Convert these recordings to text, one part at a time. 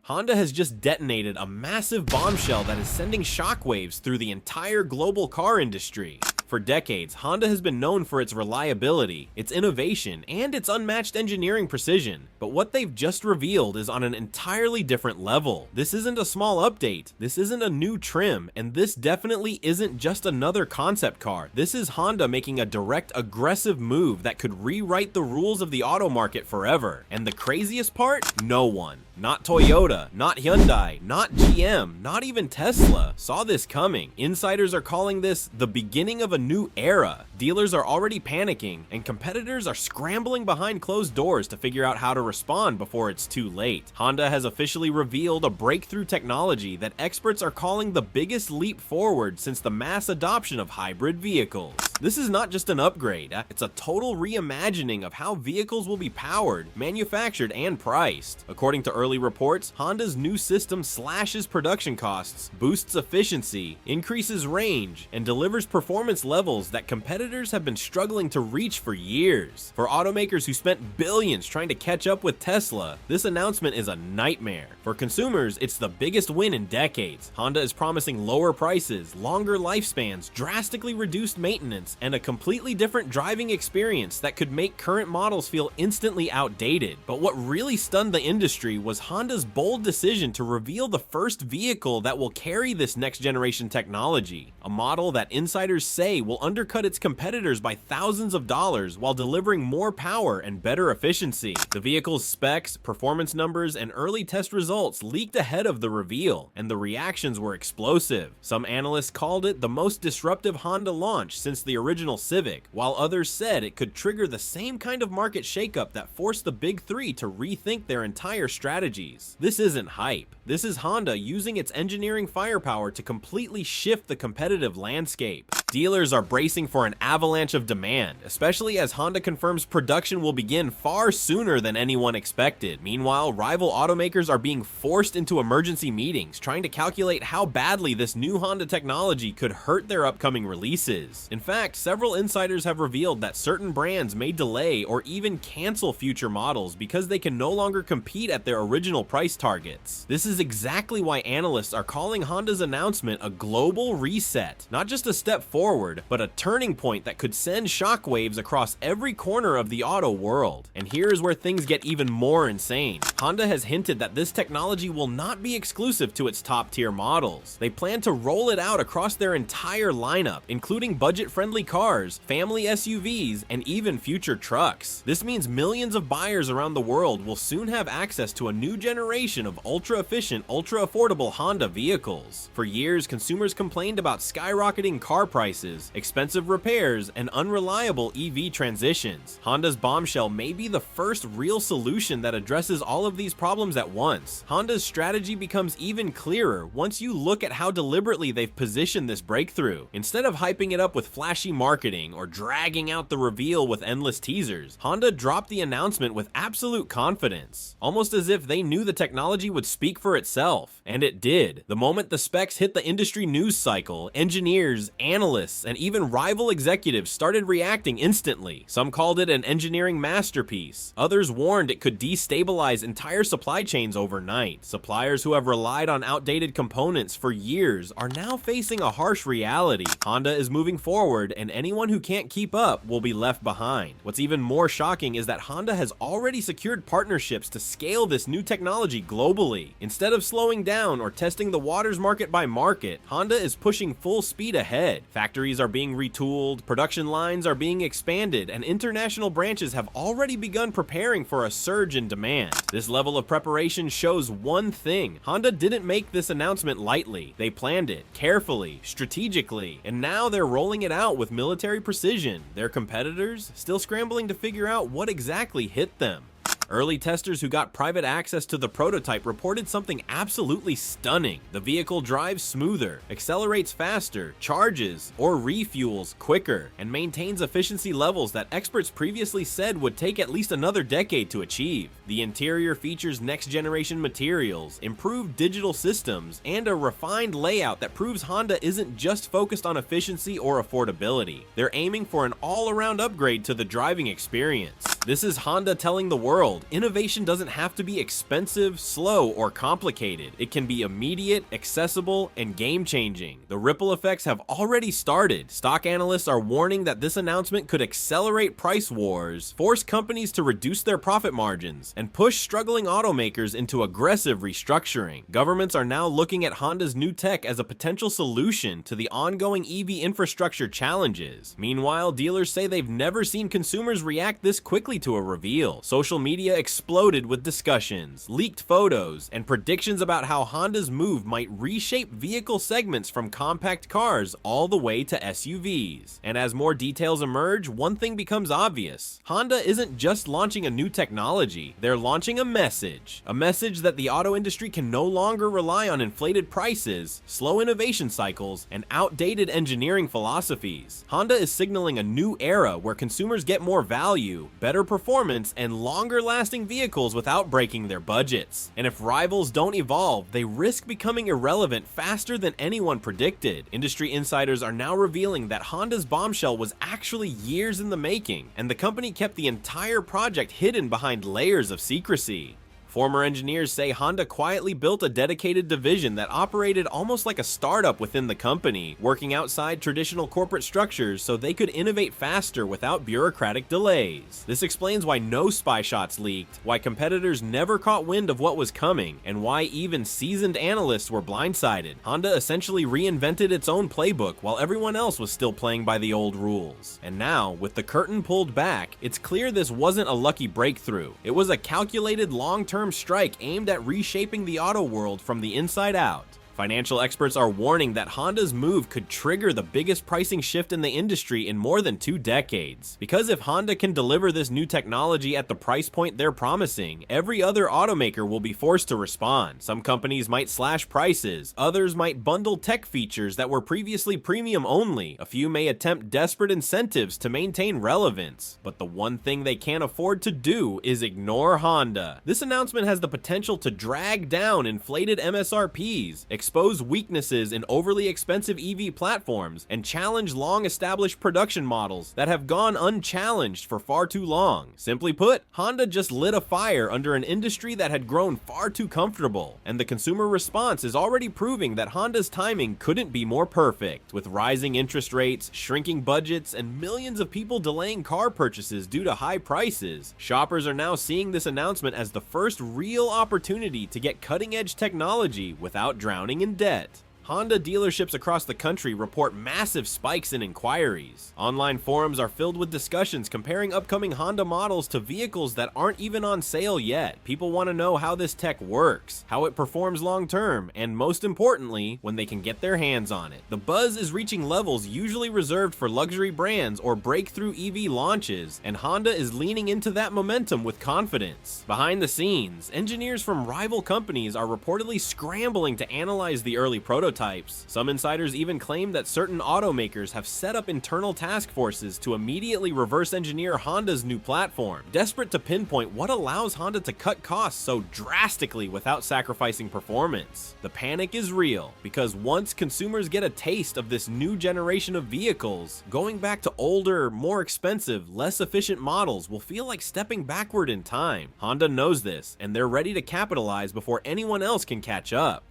Honda has just detonated a massive bombshell that is sending shockwaves through the entire global car industry. For decades, Honda has been known for its reliability, its innovation, and its unmatched engineering precision. But what they've just revealed is on an entirely different level. This isn't a small update, this isn't a new trim, and this definitely isn't just another concept car. This is Honda making a direct, aggressive move that could rewrite the rules of the auto market forever. And the craziest part? No one. Not Toyota, not Hyundai, not GM, not even Tesla saw this coming. Insiders are calling this the beginning of a new era. Dealers are already panicking, and competitors are scrambling behind closed doors to figure out how to respond before it's too late. Honda has officially revealed a breakthrough technology that experts are calling the biggest leap forward since the mass adoption of hybrid vehicles. This is not just an upgrade, it's a total reimagining of how vehicles will be powered, manufactured, and priced. According to early reports, Honda's new system slashes production costs, boosts efficiency, increases range, and delivers performance levels that competitors have been struggling to reach for years. For automakers who spent billions trying to catch up with Tesla, this announcement is a nightmare. For consumers, it's the biggest win in decades. Honda is promising lower prices, longer lifespans, drastically reduced maintenance, and a completely different driving experience that could make current models feel instantly outdated. But what really stunned the industry was Honda's bold decision to reveal the first vehicle that will carry this next generation technology, a model that insiders say will undercut its competitors by thousands of dollars while delivering more power and better efficiency. The vehicle's specs, performance numbers, and early test results leaked ahead of the reveal, and the reactions were explosive. Some analysts called it the most disruptive Honda launch since the original Civic, while others said it could trigger the same kind of market shakeup that forced the big three to rethink their entire strategies. This isn't hype. This is Honda using its engineering firepower to completely shift the competitive landscape. Dealers are bracing for an avalanche of demand, especially as Honda confirms production will begin far sooner than anyone expected. Meanwhile, rival automakers are being forced into emergency meetings, trying to calculate how badly this new Honda technology could hurt their upcoming releases. In fact, several insiders have revealed that certain brands may delay or even cancel future models because they can no longer compete at their original price targets. This is exactly why analysts are calling Honda's announcement a global reset, not just a step forward, but a turning point that could send shockwaves across every corner of the auto world. And here's where things get even more insane. Honda has hinted that this technology will not be exclusive to its top-tier models. They plan to roll it out across their entire lineup, including budget-friendly cars, family SUVs, and even future trucks. This means millions of buyers around the world will soon have access to a new generation of ultra-efficient, ultra-affordable Honda vehicles. For years, consumers complained about skyrocketing car prices, expensive repairs, and unreliable EV transitions. Honda's bombshell may be the first real solution that addresses all of these problems at once. Honda's strategy becomes even clearer once you look at how deliberately they've positioned this breakthrough. Instead of hyping it up with flashy marketing or dragging out the reveal with endless teasers, Honda dropped the announcement with absolute confidence, almost as if they knew the technology would speak for itself. And it did. The moment the specs hit the industry news cycle, engineers, analysts, and even rival executives started reacting instantly. Some called it an engineering masterpiece. Others warned it could destabilize entire supply chains overnight. Suppliers who have relied on outdated components for years are now facing a harsh reality. Honda is moving forward, and anyone who can't keep up will be left behind. What's even more shocking is that Honda has already secured partnerships to scale this new technology globally. Instead of slowing down or testing the waters market by market, Honda is pushing full speed ahead. Factories are being retooled, production lines are being expanded, and international branches have already begun preparing for a surge in demand. This level of preparation shows one thing: Honda didn't make this announcement lightly. They planned it carefully, strategically, and now they're rolling it out with military precision. Their competitors still scrambling to figure out what exactly hit them. Early testers who got private access to the prototype reported something absolutely stunning. The vehicle drives smoother, accelerates faster, charges or refuels quicker, and maintains efficiency levels that experts previously said would take at least another decade to achieve. The interior features next-generation materials, improved digital systems, and a refined layout that proves Honda isn't just focused on efficiency or affordability. They're aiming for an all-around upgrade to the driving experience. This is Honda telling the world, innovation doesn't have to be expensive, slow, or complicated. It can be immediate, accessible, and game-changing. The ripple effects have already started. Stock analysts are warning that this announcement could accelerate price wars, force companies to reduce their profit margins, and push struggling automakers into aggressive restructuring. Governments are now looking at Honda's new tech as a potential solution to the ongoing EV infrastructure challenges. Meanwhile, dealers say they've never seen consumers react this quickly to a reveal. Social media exploded with discussions, leaked photos, and predictions about how Honda's move might reshape vehicle segments from compact cars all the way to SUVs. And as more details emerge, one thing becomes obvious. Honda isn't just launching a new technology, they're launching a message. A message that the auto industry can no longer rely on inflated prices, slow innovation cycles, and outdated engineering philosophies. Honda is signaling a new era where consumers get more value, better performance, and longer-lasting vehicles without breaking their budgets. And if rivals don't evolve, they risk becoming irrelevant faster than anyone predicted. Industry insiders are now revealing that Honda's bombshell was actually years in the making, and the company kept the entire project hidden behind layers of secrecy. Former engineers say Honda quietly built a dedicated division that operated almost like a startup within the company, working outside traditional corporate structures so they could innovate faster without bureaucratic delays. This explains why no spy shots leaked, why competitors never caught wind of what was coming, and why even seasoned analysts were blindsided. Honda essentially reinvented its own playbook while everyone else was still playing by the old rules. And now, with the curtain pulled back, it's clear this wasn't a lucky breakthrough. It was a calculated long-term strike aimed at reshaping the auto world from the inside out. Financial experts are warning that Honda's move could trigger the biggest pricing shift in the industry in more than 2 decades. Because if Honda can deliver this new technology at the price point they're promising, every other automaker will be forced to respond. Some companies might slash prices, others might bundle tech features that were previously premium only, a few may attempt desperate incentives to maintain relevance. But the one thing they can't afford to do is ignore Honda. This announcement has the potential to drag down inflated MSRPs, expose weaknesses in overly expensive EV platforms, and challenge long-established production models that have gone unchallenged for far too long. Simply put, Honda just lit a fire under an industry that had grown far too comfortable, and the consumer response is already proving that Honda's timing couldn't be more perfect. With rising interest rates, shrinking budgets, and millions of people delaying car purchases due to high prices, shoppers are now seeing this announcement as the first real opportunity to get cutting-edge technology without drowning in debt. Honda dealerships across the country report massive spikes in inquiries. Online forums are filled with discussions comparing upcoming Honda models to vehicles that aren't even on sale yet. People want to know how this tech works, how it performs long term, and most importantly, when they can get their hands on it. The buzz is reaching levels usually reserved for luxury brands or breakthrough EV launches, and Honda is leaning into that momentum with confidence. Behind the scenes, engineers from rival companies are reportedly scrambling to analyze the early prototypes. Some insiders even claim that certain automakers have set up internal task forces to immediately reverse engineer Honda's new platform, desperate to pinpoint what allows Honda to cut costs so drastically without sacrificing performance. The panic is real, because once consumers get a taste of this new generation of vehicles, going back to older, more expensive, less efficient models will feel like stepping backward in time. Honda knows this, and they're ready to capitalize before anyone else can catch up.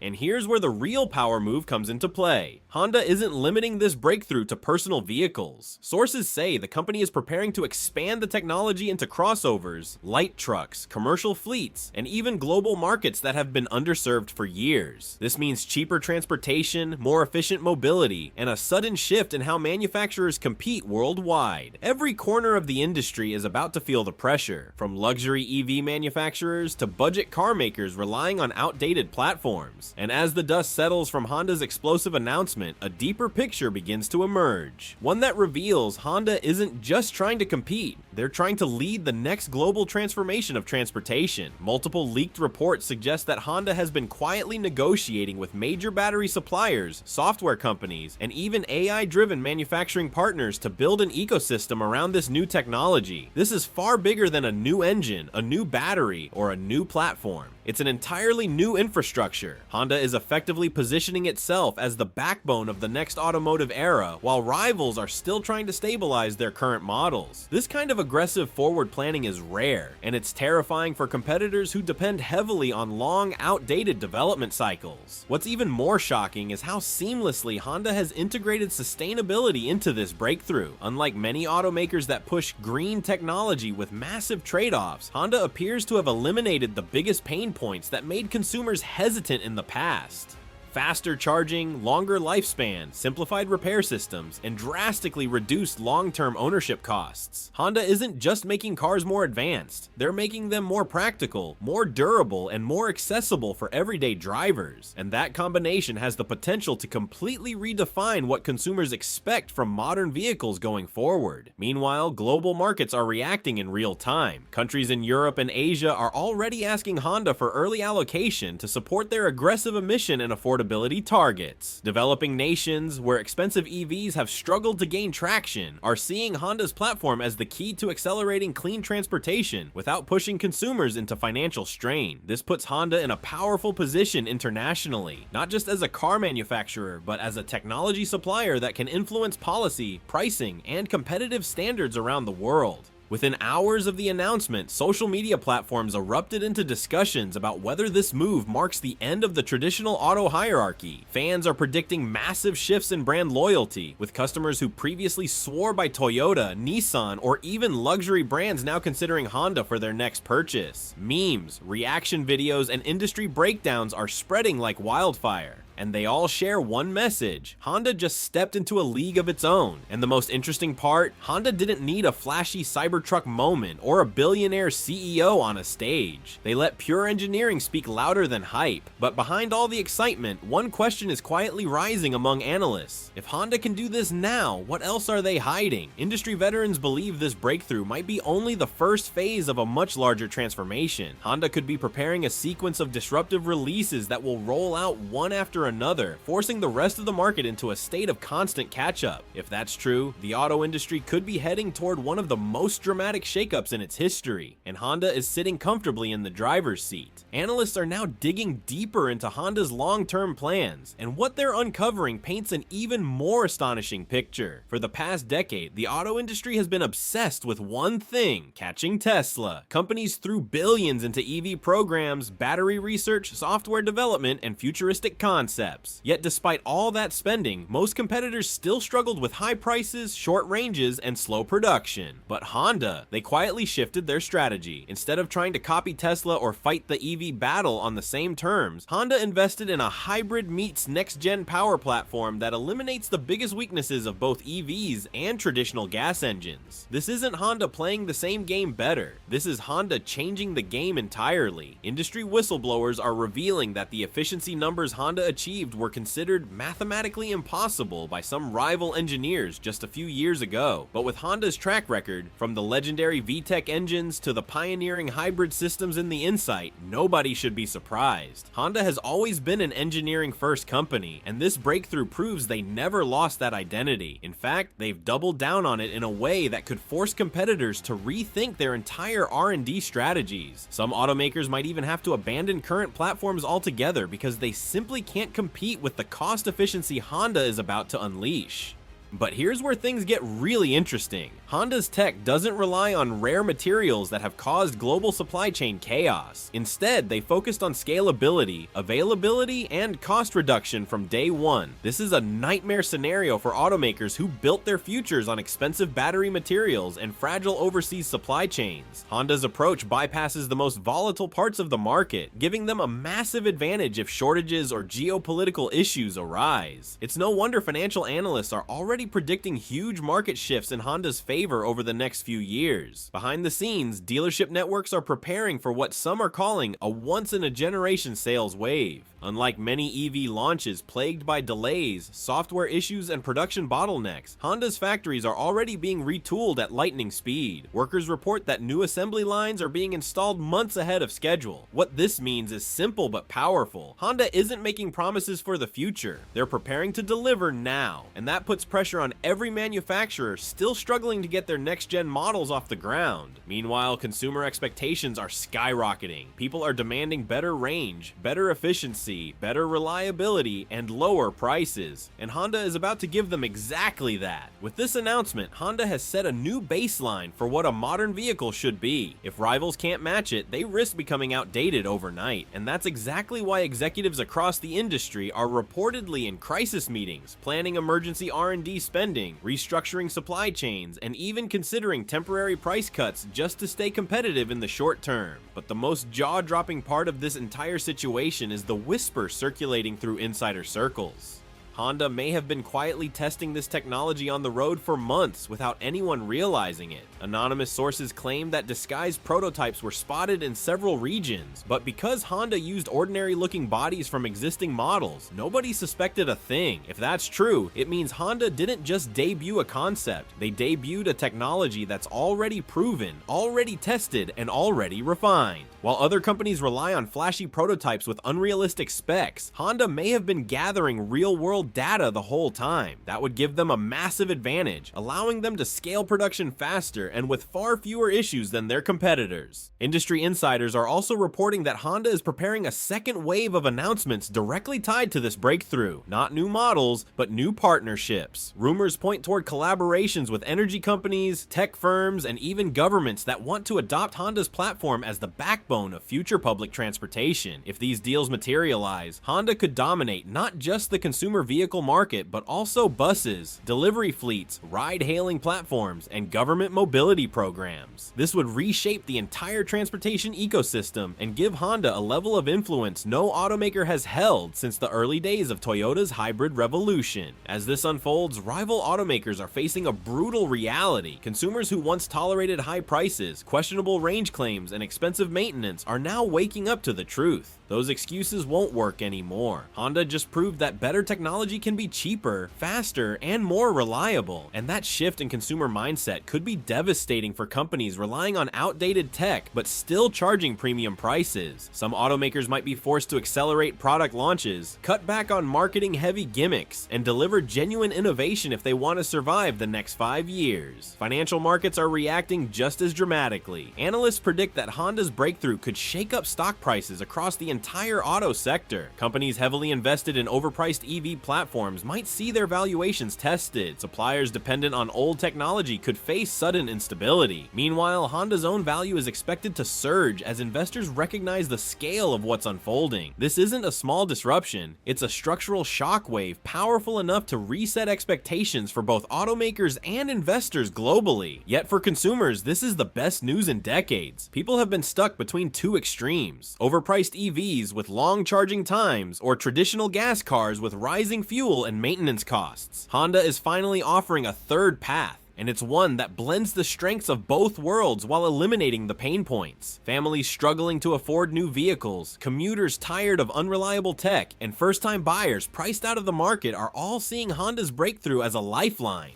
And here's where the real power move comes into play. Honda isn't limiting this breakthrough to personal vehicles. Sources say the company is preparing to expand the technology into crossovers, light trucks, commercial fleets, and even global markets that have been underserved for years. This means cheaper transportation, more efficient mobility, and a sudden shift in how manufacturers compete worldwide. Every corner of the industry is about to feel the pressure, from luxury EV manufacturers to budget car makers relying on outdated platforms. And as the dust settles from Honda's explosive announcement, a deeper picture begins to emerge. One that reveals Honda isn't just trying to compete, they're trying to lead the next global transformation of transportation. Multiple leaked reports suggest that Honda has been quietly negotiating with major battery suppliers, software companies, and even AI-driven manufacturing partners to build an ecosystem around this new technology. This is far bigger than a new engine, a new battery, or a new platform. It's an entirely new infrastructure. Honda is effectively positioning itself as the backbone of the next automotive era, while rivals are still trying to stabilize their current models. This kind of aggressive forward planning is rare, and it's terrifying for competitors who depend heavily on long, outdated development cycles. What's even more shocking is how seamlessly Honda has integrated sustainability into this breakthrough. Unlike many automakers that push green technology with massive trade-offs, Honda appears to have eliminated the biggest pain points that made consumers hesitant in the past. Faster charging, longer lifespan, simplified repair systems, and drastically reduced long-term ownership costs. Honda isn't just making cars more advanced, they're making them more practical, more durable, and more accessible for everyday drivers. And that combination has the potential to completely redefine what consumers expect from modern vehicles going forward. Meanwhile, global markets are reacting in real time. Countries in Europe and Asia are already asking Honda for early allocation to support their aggressive emission and affordability targets. Developing nations, where expensive EVs have struggled to gain traction, are seeing Honda's platform as the key to accelerating clean transportation without pushing consumers into financial strain. This puts Honda in a powerful position internationally, not just as a car manufacturer, but as a technology supplier that can influence policy, pricing, and competitive standards around the world. Within hours of the announcement, social media platforms erupted into discussions about whether this move marks the end of the traditional auto hierarchy. Fans are predicting massive shifts in brand loyalty, with customers who previously swore by Toyota, Nissan, or even luxury brands now considering Honda for their next purchase. Memes, reaction videos, and industry breakdowns are spreading like wildfire. And they all share one message: Honda just stepped into a league of its own. And the most interesting part, Honda didn't need a flashy Cybertruck moment or a billionaire CEO on a stage. They let pure engineering speak louder than hype. But behind all the excitement, one question is quietly rising among analysts. If Honda can do this now, what else are they hiding? Industry veterans believe this breakthrough might be only the first phase of a much larger transformation. Honda could be preparing a sequence of disruptive releases that will roll out one after another, forcing the rest of the market into a state of constant catch-up. If that's true, the auto industry could be heading toward one of the most dramatic shakeups in its history, and Honda is sitting comfortably in the driver's seat. Analysts are now digging deeper into Honda's long-term plans, and what they're uncovering paints an even more astonishing picture. For the past decade, the auto industry has been obsessed with one thing: catching Tesla. Companies threw billions into EV programs, battery research, software development, and futuristic concepts. Yet despite all that spending, most competitors still struggled with high prices, short ranges, and slow production. But Honda, they quietly shifted their strategy. Instead of trying to copy Tesla or fight the EV battle on the same terms, Honda invested in a hybrid meets next-gen power platform that eliminates the biggest weaknesses of both EVs and traditional gas engines. This isn't Honda playing the same game better. This is Honda changing the game entirely. Industry whistleblowers are revealing that the efficiency numbers Honda achieved were considered mathematically impossible by some rival engineers just a few years ago. But with Honda's track record, from the legendary VTEC engines to the pioneering hybrid systems in the Insight, nobody should be surprised. Honda has always been an engineering-first company, and this breakthrough proves they never lost that identity. In fact, they've doubled down on it in a way that could force competitors to rethink their entire R&D strategies. Some automakers might even have to abandon current platforms altogether because they simply can't compete with the cost efficiency Honda is about to unleash. But here's where things get really interesting. Honda's tech doesn't rely on rare materials that have caused global supply chain chaos. Instead, they focused on scalability, availability, and cost reduction from day one. This is a nightmare scenario for automakers who built their futures on expensive battery materials and fragile overseas supply chains. Honda's approach bypasses the most volatile parts of the market, giving them a massive advantage if shortages or geopolitical issues arise. It's no wonder financial analysts are already predicting huge market shifts in Honda's favor over the next few years. Behind the scenes, dealership networks are preparing for what some are calling a once-in-a-generation sales wave. Unlike many EV launches plagued by delays, software issues, and production bottlenecks, Honda's factories are already being retooled at lightning speed. Workers report that new assembly lines are being installed months ahead of schedule. What this means is simple but powerful. Honda isn't making promises for the future. They're preparing to deliver now, and that puts pressure pressure on every manufacturer still struggling to get their next-gen models off the ground. Meanwhile, consumer expectations are skyrocketing. People are demanding better range, better efficiency, better reliability, and lower prices. And Honda is about to give them exactly that. With this announcement, Honda has set a new baseline for what a modern vehicle should be. If rivals can't match it, they risk becoming outdated overnight. And that's exactly why executives across the industry are reportedly in crisis meetings, planning emergency R&D spending, restructuring supply chains, and even considering temporary price cuts just to stay competitive in the short term. But the most jaw-dropping part of this entire situation is the whisper circulating through insider circles. Honda may have been quietly testing this technology on the road for months without anyone realizing it. Anonymous sources claim that disguised prototypes were spotted in several regions, but because Honda used ordinary-looking bodies from existing models, nobody suspected a thing. If that's true, it means Honda didn't just debut a concept, they debuted a technology that's already proven, already tested, and already refined. While other companies rely on flashy prototypes with unrealistic specs, Honda may have been gathering real-world data the whole time. That would give them a massive advantage, allowing them to scale production faster and with far fewer issues than their competitors. Industry insiders are also reporting that Honda is preparing a second wave of announcements directly tied to this breakthrough. Not new models, but new partnerships. Rumors point toward collaborations with energy companies, tech firms, and even governments that want to adopt Honda's platform as the backbone of future public transportation. If these deals materialize, Honda could dominate not just the consumer vehicle market, but also buses, delivery fleets, ride-hailing platforms, and government mobility programs. This would reshape the entire transportation ecosystem and give Honda a level of influence no automaker has held since the early days of Toyota's hybrid revolution. As this unfolds, rival automakers are facing a brutal reality. Consumers who once tolerated high prices, questionable range claims, and expensive maintenance are now waking up to the truth. Those excuses won't work anymore. Honda just proved that better technology can be cheaper, faster, and more reliable. And that shift in consumer mindset could be devastating for companies relying on outdated tech but still charging premium prices. Some automakers might be forced to accelerate product launches, cut back on marketing-heavy gimmicks, and deliver genuine innovation if they want to survive the next 5 years. Financial markets are reacting just as dramatically. Analysts predict that Honda's breakthrough could shake up stock prices across the entire auto sector. Companies heavily invested in overpriced EV platforms might see their valuations tested. Suppliers dependent on old technology could face sudden instability. Meanwhile, Honda's own value is expected to surge as investors recognize the scale of what's unfolding. This isn't a small disruption, it's a structural shockwave powerful enough to reset expectations for both automakers and investors globally. Yet for consumers, this is the best news in decades. People have been stuck between two extremes: overpriced EVs with long charging times, or traditional gas cars with rising fuel and maintenance costs. Honda is finally offering a third path, and it's one that blends the strengths of both worlds while eliminating the pain points. Families struggling to afford new vehicles, commuters tired of unreliable tech, and first-time buyers priced out of the market are all seeing Honda's breakthrough as a lifeline.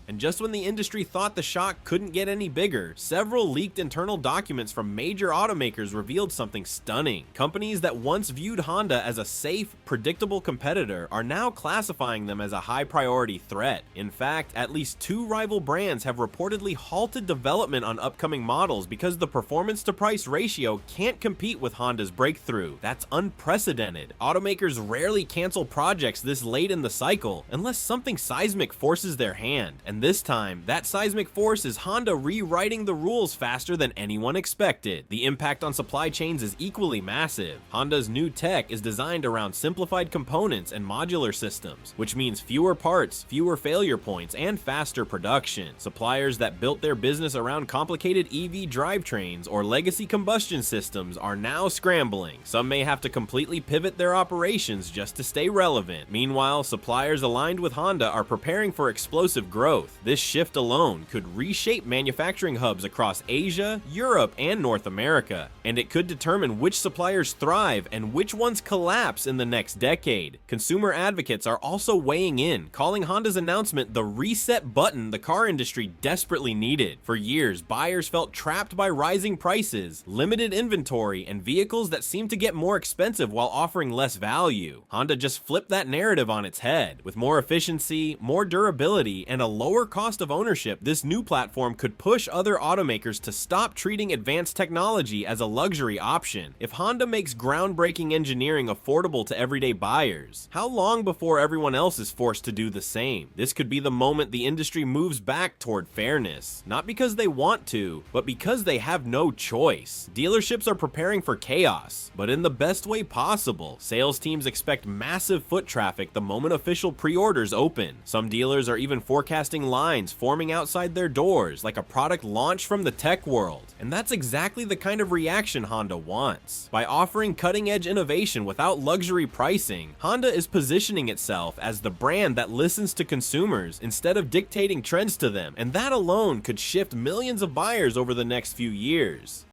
And just when the industry thought the shock couldn't get any bigger, several leaked internal documents from major automakers revealed something stunning. Companies that once viewed Honda as a safe, predictable competitor are now classifying them as a high-priority threat. In fact, at least 2 rival brands have reportedly halted development on upcoming models because the performance-to-price ratio can't compete with Honda's breakthrough. That's unprecedented. Automakers rarely cancel projects this late in the cycle unless something seismic forces their hand, and this time, that seismic force is Honda rewriting the rules faster than anyone expected. The impact on supply chains is equally massive. Honda's new tech is designed around simplified components and modular systems, which means fewer parts, fewer failure points, and faster production. Suppliers that built their business around complicated EV drivetrains or legacy combustion systems are now scrambling. Some may have to completely pivot their operations just to stay relevant. Meanwhile, suppliers aligned with Honda are preparing for explosive growth. growth. This shift alone could reshape manufacturing hubs across Asia, Europe, and North America, and it could determine which suppliers thrive and which ones collapse in the next decade. Consumer advocates are also weighing in, calling Honda's announcement the reset button the car industry desperately needed. For years, buyers felt trapped by rising prices, limited inventory, and vehicles that seemed to get more expensive while offering less value. Honda just flipped that narrative on its head. With more efficiency, more durability, and a lower cost of ownership, this new platform could push other automakers to stop treating advanced technology as a luxury option. If Honda makes groundbreaking engineering affordable to everyday buyers, how long before everyone else is forced to do the same? This could be the moment the industry moves back toward fairness, not because they want to, but because they have no choice. Dealerships are preparing for chaos, but in the best way possible. Sales teams expect massive foot traffic the moment official pre-orders open. Some dealers are even forecasting lines forming outside their doors, like a product launched from the tech world. And that's exactly the kind of reaction Honda wants. By offering cutting-edge innovation without luxury pricing, Honda is positioning itself as the brand that listens to consumers instead of dictating trends to them, and that alone could shift millions of buyers over the next few years.